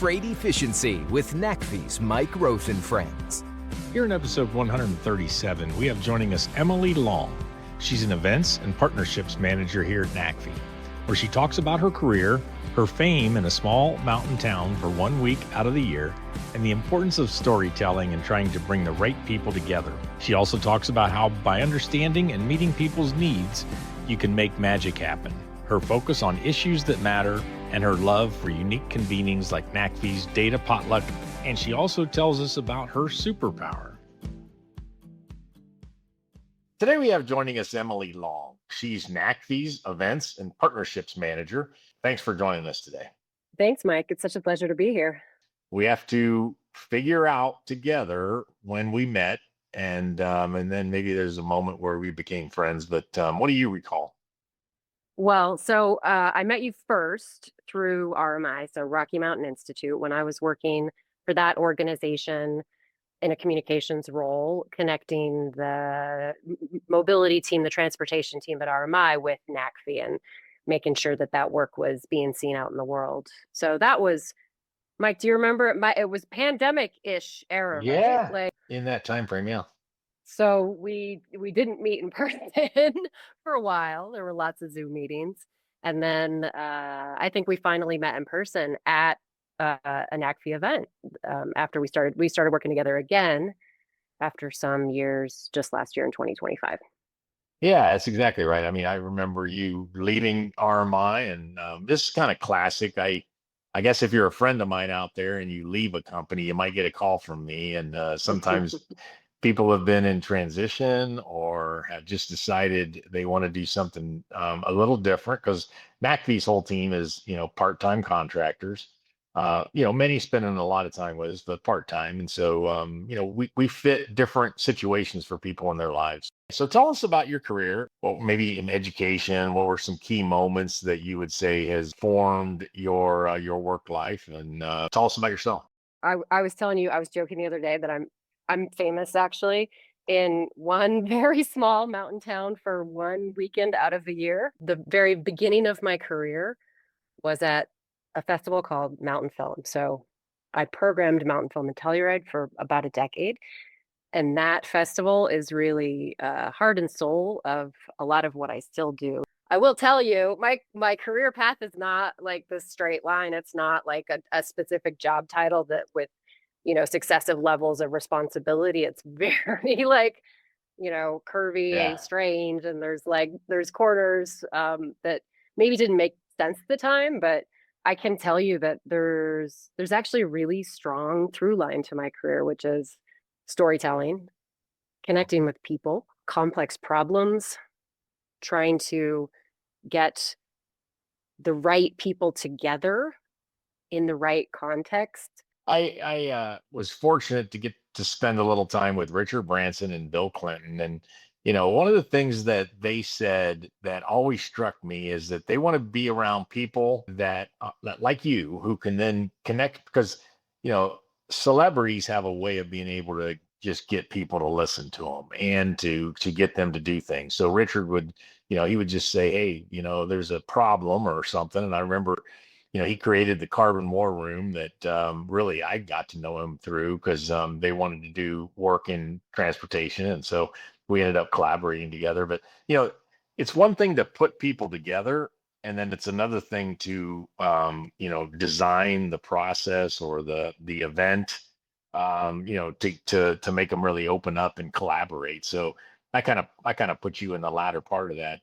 Trade efficiency with NACFE's Mike Roth and friends. Here in episode 137, we have joining us Emily Long. She's an events and partnerships manager here at NACFE, where she talks about her career, her fame in a small mountain town for 1 week out of the year, and the importance of storytelling and trying to bring the right people together. She also talks about how by understanding and meeting people's needs, you can make magic happen. Her focus on issues that matter and her love for unique convenings like NACFE's Data Potluck, and she also tells us about her superpower. Today we have joining us Emily Long. She's NACFE's Events and Partnerships Manager. Thanks for joining us today. Thanks, Mike. It's such a pleasure to be here. We have to figure out together when we met, and then maybe there's a moment where we became friends. But what do you recall? Well, so I met you first through RMI, so Rocky Mountain Institute, when I was working for that organization in a communications role, connecting the mobility team, the transportation team at RMI with NACFE and making sure that that work was being seen out in the world. So that was, Mike, do you remember it was pandemic-ish era, Yeah, right? in that time frame, yeah. So we didn't meet in person for a while. There were lots of Zoom meetings. And then I think we finally met in person at a NACFE event after we started working together again after some years just last year in 2025. Yeah, that's exactly right. I mean, I remember you leaving RMI, and this is kind of classic. I guess if you're a friend of mine out there and you leave a company, you might get a call from me. And sometimes people have been in transition or have just decided they want to do something a little different, because McAfee's whole team is, part-time contractors. Many spending a lot of time with us, but part-time. And so, we fit different situations for people in their lives. So tell us about your career. Well, maybe in education, what were some key moments that you would say has formed your work life? And tell us about yourself. I was telling you, I was joking the other day that I'm famous actually in one very small mountain town for one weekend out of the year. The very beginning of my career was at a festival called Mountain Film. So I programmed Mountain Film in Telluride for about a decade. And that festival is really heart and soul of a lot of what I still do. I will tell you, my career path is not like this straight line. It's not like a specific job title that with, successive levels of responsibility. It's very like, curvy Yeah. and strange. And there's corners that maybe didn't make sense at the time, but I can tell you that there's actually a really strong through line to my career, which is storytelling, connecting with people, complex problems, trying to get the right people together in the right context. I was fortunate to get to spend a little time with Richard Branson and Bill Clinton. And, one of the things that they said that always struck me is that they want to be around people that like you, who can then connect, because, celebrities have a way of being able to just get people to listen to them and to get them to do things. So Richard would, he would just say, hey, there's a problem or something. And I remember, he created the Carbon War Room that really I got to know him through, because they wanted to do work in transportation. And so we ended up collaborating together. But, it's one thing to put people together, and then it's another thing to, design the process or the event, to make them really open up and collaborate. So I kind of put you in the latter part of that.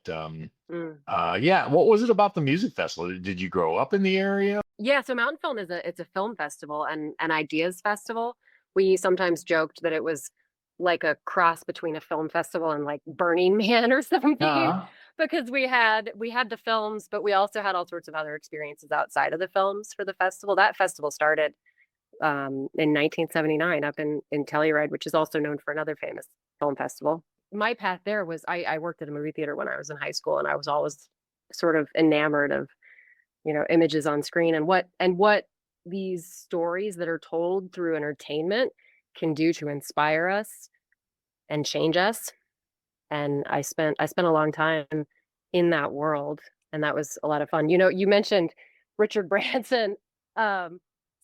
Yeah. What was it about the music festival? Did you grow up in the area? Yeah, so Mountain Film it's a film festival and an ideas festival. We sometimes joked that it was like a cross between a film festival and like Burning Man or something, Uh, because we had the films, but we also had all sorts of other experiences outside of the films for the festival. That festival started in 1979 up in Telluride, which is also known for another famous film festival. My path there was I worked at a movie theater when I was in high school, and I was always sort of enamored of images on screen and what these stories that are told through entertainment can do to inspire us and change us. And I spent a long time in that world, and that was a lot of fun. You mentioned Richard Branson.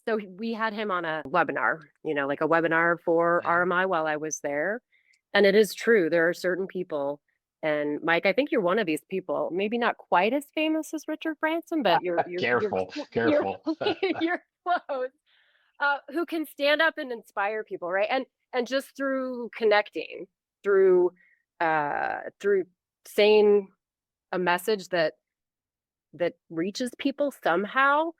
So we had him on a webinar, like a webinar for Mhm. RMI while I was there. And it is true. There are certain people, and Mike, I think you're one of these people, maybe not quite as famous as Richard Branson, but Careful, you're careful. you're close. Who can stand up and inspire people, right? And just through connecting, through through saying a message that reaches people somehow,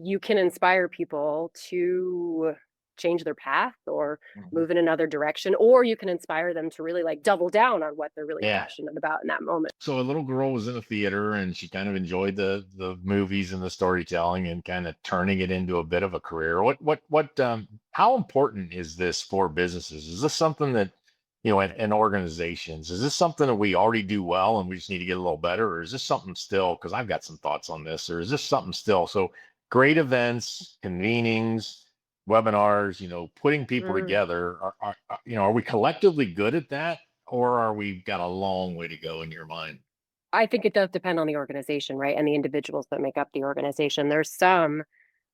you can inspire people to change their path or Mhm. move in another direction, or you can inspire them to really like double down on what they're really Yeah. passionate about in that moment. So a little girl was in a theater and she kind of enjoyed the movies and the storytelling and kind of turning it into a bit of a career. What how important is this for businesses? Is this something that, in organizations, is this something that we already do well and we just need to get a little better? Or is this something still, because I've got some thoughts on this, or is this something still? So great events, convenings, webinars, putting people Mm. together, are we collectively good at that? Or are we got a long way to go in your mind? I think it does depend on the organization, right? And the individuals that make up the organization. There's some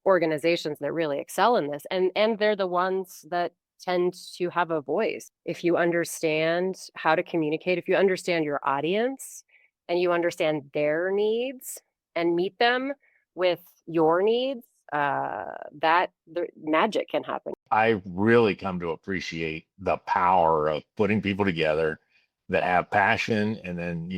organizations that really excel in this, and they're the ones that tend to have a voice. If you understand how to communicate, if you understand your audience and you understand their needs and meet them with your needs, that the magic can happen. I really come to appreciate the power of putting people together that have passion and then,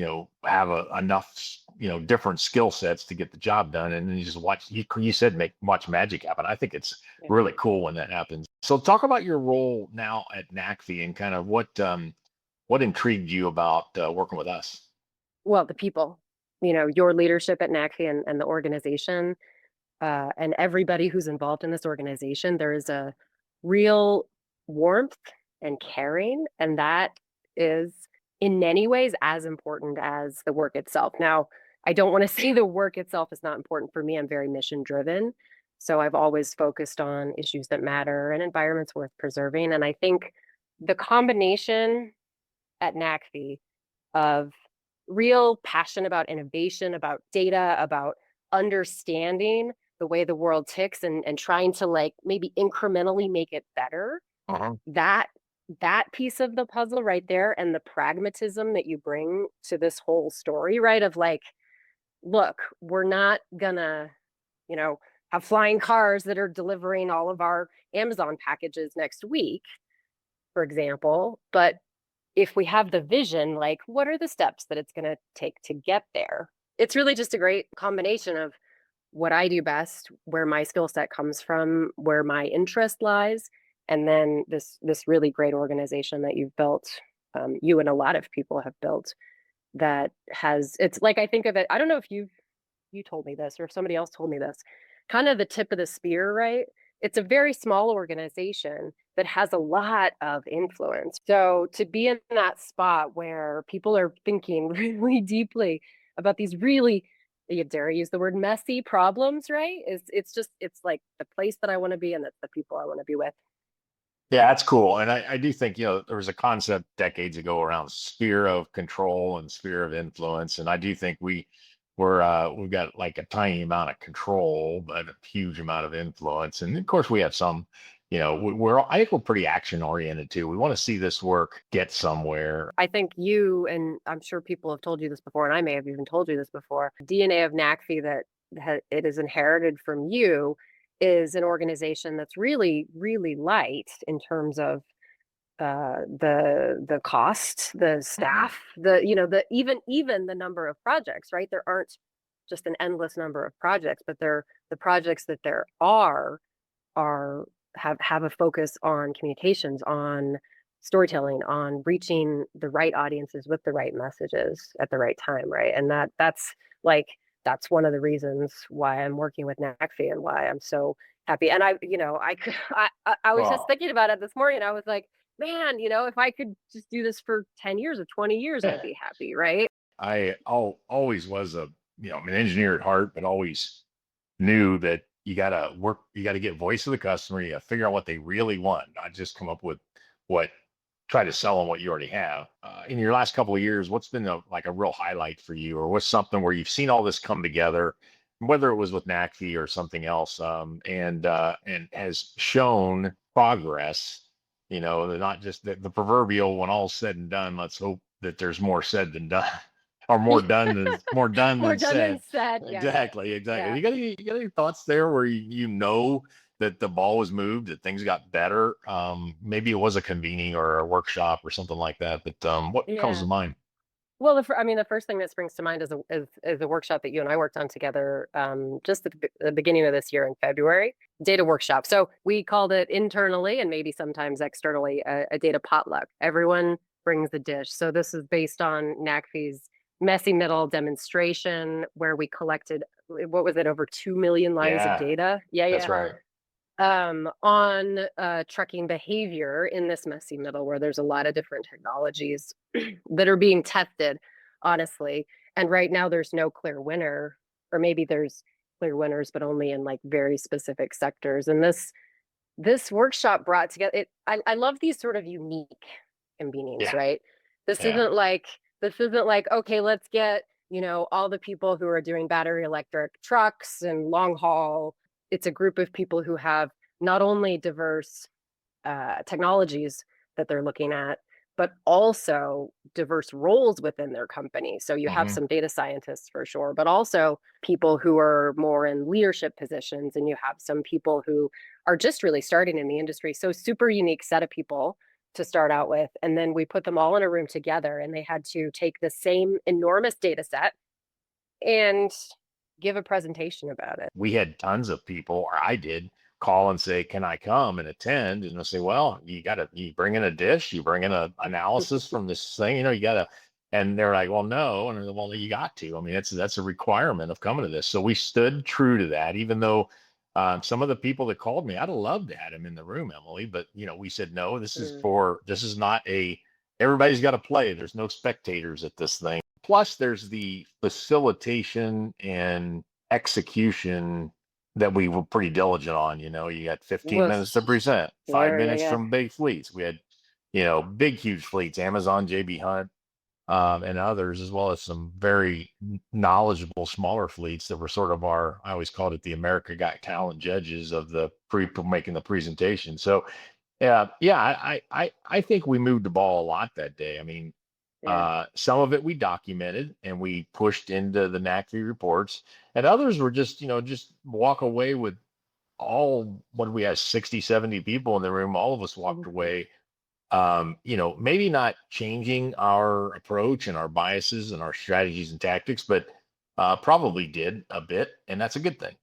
have enough, different skill sets to get the job done. And then you just watch, you said watch magic happen. I think it's Yeah. really cool when that happens. So talk about your role now at NACFE and kind of what intrigued you about working with us. Well, the people, your leadership at NACFE and the organization, and everybody who's involved in this organization, there is a real warmth and caring, and that is in many ways as important as the work itself. Now, I don't want to say the work itself is not important for me. I'm very mission driven. So I've always focused on issues that matter and environments worth preserving. And I think the combination at NACFE of real passion about innovation, about data, about understanding the way the world ticks and trying to like maybe incrementally make it better. Uh-huh. That piece of the puzzle right there and the pragmatism that you bring to this whole story, right? Of like, look, we're not gonna, you know, have flying cars that are delivering all of our Amazon packages next week, for example, but if we have the vision, like what are the steps that it's going to take to get there? It's really just a great combination of what I do best, where my skill set comes from, where my interest lies, and then this really great organization that you've built, you and a lot of people have built that has it's like I think of it. I don't know if you told me this or if somebody else told me this, kind of the tip of the spear, right? It's a very small organization that has a lot of influence. So to be in that spot where people are thinking really deeply about these really, you dare I use the word messy problems, right? It's just it's like the place that I want to be and it's the people I want to be with. Yeah, that's cool. And I do think, there was a concept decades ago around sphere of control and sphere of influence. And I do think we've got like a tiny amount of control, but a huge amount of influence. And of course we have some, I think we're pretty action oriented too. We want to see this work get somewhere. I think you, and I'm sure people have told you this before, and I may have even told you this before, DNA of NACFE that it is inherited from you is an organization that's really, really light in terms of the cost, the Mhm. staff, the even the number of projects, right? There aren't just an endless number of projects, but the projects that there are have a focus on communications, on storytelling, on reaching the right audiences with the right messages at the right time, right? And that's like that's one of the reasons why I'm working with NACFE and why I'm so happy. And I was just Well, thinking about it this morning. I was like, man, if I could just do this for 10 years or 20 years, I'd be happy, right? always was I'm an engineer at heart, but always knew that you got to get voice of the customer. You got to figure out what they really want, not just come up with what, try to sell on what you already have. In your last couple of years, what's been like a real highlight for you, or what's something where you've seen all this come together whether it was with NACFE or something else, and has shown progress. They're not just the proverbial when all's said and done. Let's hope that there's more said than done, or more done More than done than said. said. Yeah. Exactly, exactly. Yeah. You got any thoughts there where that the ball was moved, that things got better? Maybe it was a convening or a workshop or something like that. But what comes to Yeah. mind? Well, I mean, the first thing that springs to mind is a workshop that you and I worked on together, just at the beginning of this year in February, data workshop. So we called it internally and maybe sometimes externally a data potluck. Everyone brings a dish. So this is based on NACFE's messy middle demonstration where we collected, what was it, over 2 million lines of Yeah, data? Yeah, that's yeah. right. On trucking behavior in this messy middle where there's a lot of different technologies that are being tested, honestly. And right now there's no clear winner, or maybe there's clear winners, but only in like very specific sectors. And this workshop brought together it. I love these sort of unique convenings, Yeah, right? This yeah. isn't like this isn't like, okay, let's get, all the people who are doing battery electric trucks and long haul. It's a group of people who have not only diverse technologies that they're looking at, but also diverse roles within their company. So you have Hmm. some data scientists for sure, but also people who are more in leadership positions, and you have some people who are just really starting in the industry. So super unique set of people to start out with. And then we put them all in a room together, and they had to take the same enormous data set and give a presentation about it. We had tons of people, or I did, call and say, "Can I come and attend?" And I say, "Well, you bring in a dish, you bring in a analysis from this thing, you gotta." And they're like, "Well, no," and well, you got to. I mean, that's a requirement of coming to this. So we stood true to that, even though some of the people that called me, I'd have loved to have them in the room, Emily, but we said no. Mm. This is not a. Everybody's got to play. There's no spectators at this thing. Plus, there's the facilitation and execution that we were pretty diligent on. You got 15 minutes to Was present, five yeah, yeah, minutes yeah. from big fleets. We had, big, huge fleets, Amazon, JB Hunt, and others, as well as some very knowledgeable smaller fleets that were sort of I always called it the America Got Talent judges of the making the presentation. So, yeah, I think we moved the ball a lot that day. I mean, Yeah. some of it we documented and we pushed into the NACFE reports, and others were just walk away with what we had 60, 70 people in the room. All of us walked Mhm. away, maybe not changing our approach and our biases and our strategies and tactics, but probably did a bit, and that's a good thing.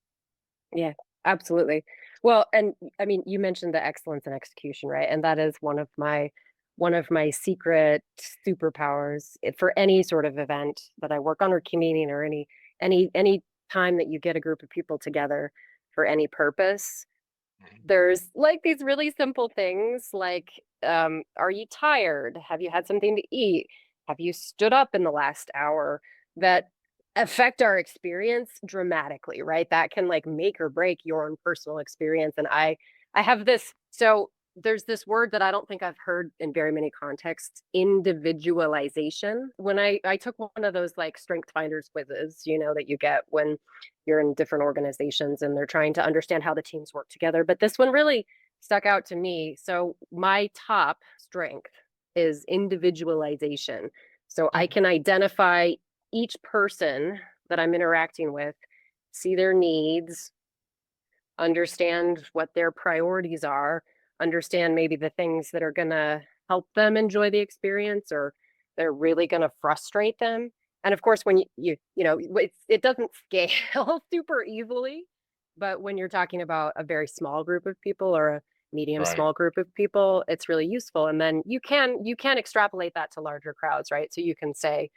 Yeah, absolutely. Well, and I mean, you mentioned the excellence in execution, right? And that is one of my secret superpowers for any sort of event that I work on or convening or any time that you get a group of people together for any purpose. There's like these really simple things like, are you tired? Have you had something to eat? Have you stood up in the last hour? That affect our experience dramatically, right? That can like make or break your own personal experience. And I have this, so there's this word that I don't think I've heard in very many contexts, individualization. When I took one of those like strength finders quizzes, that you get when you're in different organizations and they're trying to understand how the teams work together. But this one really stuck out to me. So my top strength is individualization. So I can identify each person that I'm interacting with, see their needs, understand what their priorities are, understand maybe the things that are going to help them enjoy the experience or they're really going to frustrate them. And of course, when it doesn't scale super easily, but when you're talking about a very small group of people or a medium Right. small group of people, it's really useful. And then you can extrapolate that to larger crowds, right? So you can say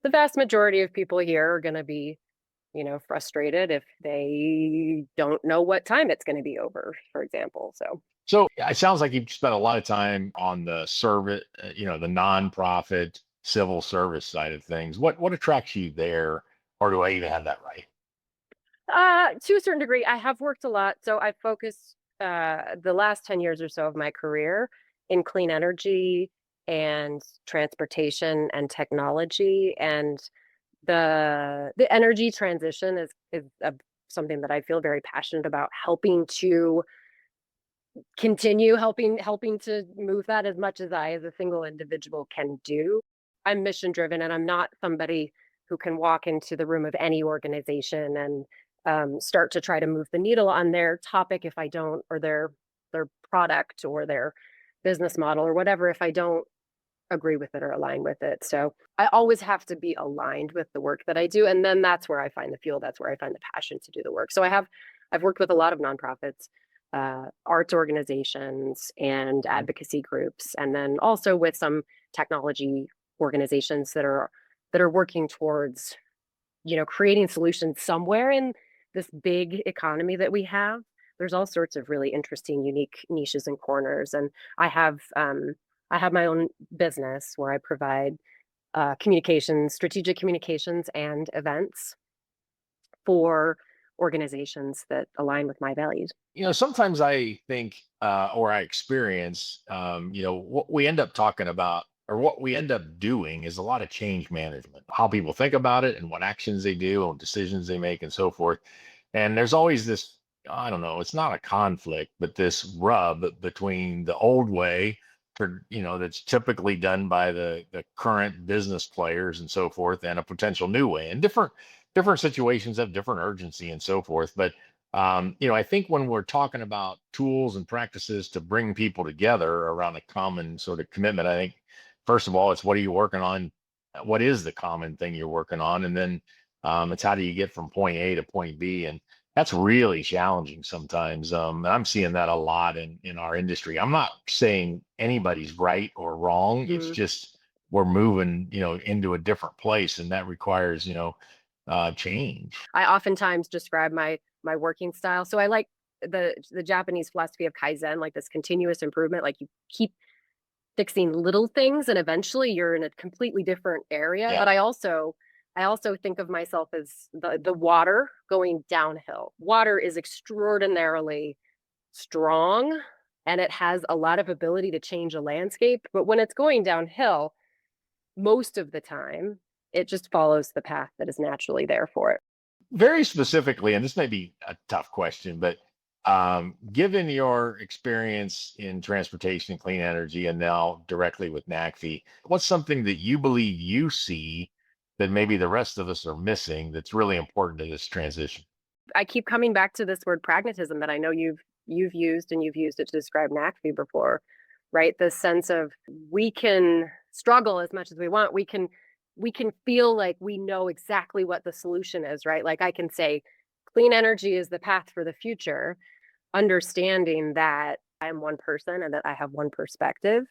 the vast majority of people here are going to be frustrated if they don't know what time it's going to be over, for example. So, So it sounds like you've spent a lot of time on the service, the nonprofit civil service side of things. What attracts you there, or do I even have that right? to a certain degree, I have worked a lot. So I focused the last 10 years or so of my career in clean energy and transportation and technology. And The energy transition is something that I feel very passionate about, helping to continue helping to move that as much as I as a single individual can do. I'm mission driven, and I'm not somebody who can walk into the room of any organization and start to try to move the needle on their topic if I don't, or their product or their business model or whatever, if I don't agree with it or align with it. So I always have to be aligned with the work that I do. And then that's where I find the fuel. That's where I find the passion to do the work. So I've worked with a lot of nonprofits, arts organizations and advocacy groups, and then also with some technology organizations that are working towards, creating solutions somewhere in this big economy that we have. There's all sorts of really interesting, unique niches and corners. And I have um, I have my own business where I provide communications, strategic communications, and events for organizations that align with my values. Sometimes I think, or I experience, what we end up talking about or what we end up doing is a lot of change management, how people think about it and what actions they do and decisions they make and so forth. And there's always this, I don't know, it's not a conflict, but this rub between the old way that's typically done by the current business players and so forth, and a potential new way. And different situations have different urgency and so forth. But I think when we're talking about tools and practices to bring people together around a common sort of commitment, I think first of all, it's what are you working on? What is the common thing you're working on? And then it's how do you get from point A to point B? And that's really challenging sometimes. And I'm seeing that a lot in our industry. I'm not saying anybody's right or wrong. It's Mhm. just we're moving, into a different place, and that requires, change. I oftentimes describe my working style. So I like the Japanese philosophy of Kaizen, like this continuous improvement. Like you keep fixing little things, and eventually you're in a completely different area. Yeah. But I also think of myself as the water going downhill. Water is extraordinarily strong, and it has a lot of ability to change a landscape. But when it's going downhill, most of the time, it just follows the path that is naturally there for it. Very specifically, and this may be a tough question, but given your experience in transportation and clean energy and now directly with NACFE, what's something that you believe you see that maybe the rest of us are missing that's really important to this transition? I keep coming back to this word pragmatism that I know you've used, and you've used it to describe NACFE before, right? This sense of we can struggle as much as we want. We can feel like we know exactly what the solution is, right? Like I can say clean energy is the path for the future, understanding that I am one person and that I have one perspective.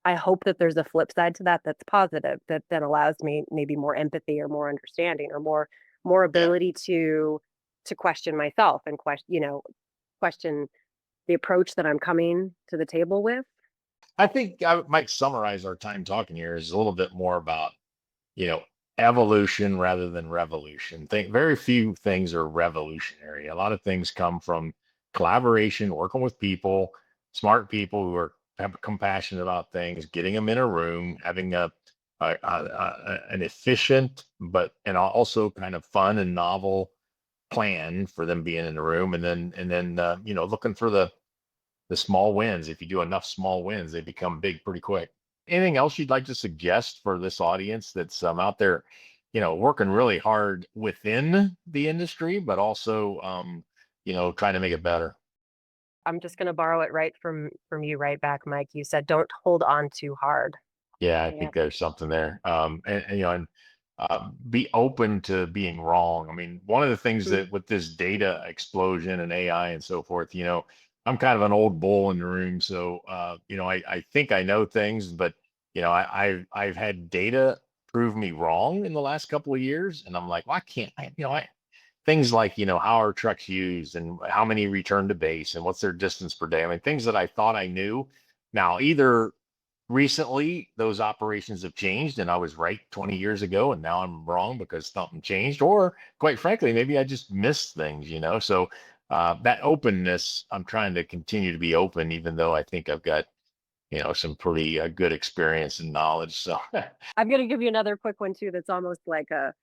I hope that there's a flip side to that that's positive, that allows me maybe more empathy or more understanding or more Yeah. ability to question myself and question the approach that I'm coming to the table with. I think I might summarize our time talking here is a little bit more about you know, evolution rather than revolution. Think very few things are revolutionary. A lot of things come from collaboration, working with people, smart people who are have compassion about things, getting them in a room, having an efficient but and also kind of fun and novel plan for them being in the room, and then looking for the small wins. If you do enough small wins, they become big pretty quick. Anything else you'd like to suggest for this audience that's out there, working really hard within the industry, but also, trying to make it better? I'm just going to borrow it right from you right back, Mike. You said don't hold on too hard. Yeah, I Yeah. think there's something there. Be open to being wrong. I mean, one of the things Mm. that with this data explosion and AI and so forth, I'm kind of an old bull in the room. So, I think I know things, but, I've had data prove me wrong in the last couple of years. And I'm like, well, I can't, things like, how are trucks used and how many return to base and what's their distance per day. I mean, things that I thought I knew. Now, either recently those operations have changed and I was right 20 years ago and now I'm wrong because something changed, or quite frankly maybe I just missed things, so that openness, I'm trying to continue to be open even though I think I've got some pretty good experience and knowledge. So I'm going to give you another quick one too. That's almost like a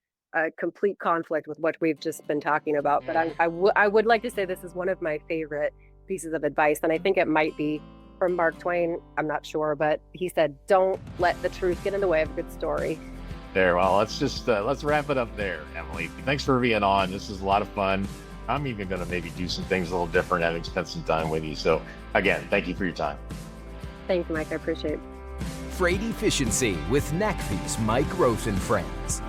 complete conflict with what we've just been talking about. But I would like to say this is one of my favorite pieces of advice. And I think it might be from Mark Twain. I'm not sure, but he said, don't let the truth get in the way of a good story. there, well, let's wrap it up there, Emily. Thanks for being on. This is a lot of fun. I'm even going to maybe do some things a little different, having spent some time with you. So again, thank you for your time. Thanks, Mike. I appreciate it. Freight Efficiency with NACFE's Mike Rosen Friends.